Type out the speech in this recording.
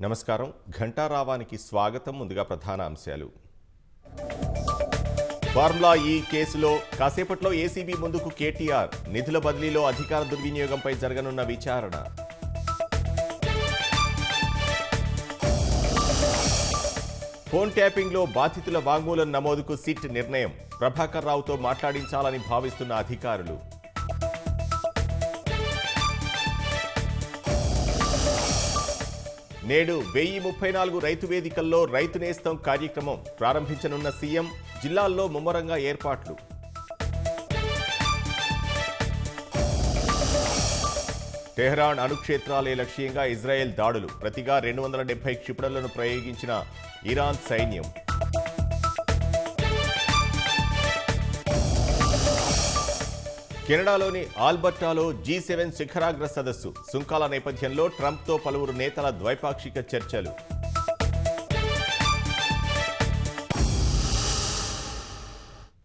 నమస్కారం. ఘంటారావానికి స్వాగతం. ముందుగా ప్రధాన అంశాలు. ఫార్ములా ఈ కేసులో కాసేపట్లో ఏసీబీ ముందుకు కేటీఆర్. నిధుల బదిలీలో అధికార దుర్వినియోగంపై జరగనున్న విచారణ. ఫోన్ ట్యాపింగ్లో బాధితుల వాంగ్మూలం నమోదుకు సిట్ నిర్ణయం. ప్రభాకర్ రావుతో మాట్లాడించాలని భావిస్తున్న అధికారులు. నేడు 1034 రైతు వేదికల్లో రైతు నేస్తం కార్యక్రమం ప్రారంభించనున్న సీఎం. జిల్లాల్లో ముమ్మరంగా ఏర్పాట్లు. టెహ్రాన్ అణుక్షేత్రాలే లక్ష్యంగా ఇజ్రాయెల్ దాడులు. ప్రతిగా 270 క్షిపణులను ప్రయోగించిన ఇరాన్ సైన్యం. కెనడాలోని ఆల్బర్టాలో G7 శిఖరాగ్ర సదస్సు. సుంకాల నేపథ్యంలో ట్రంప్తో పలువురు నేతల ద్వైపాక్షిక చర్చలు.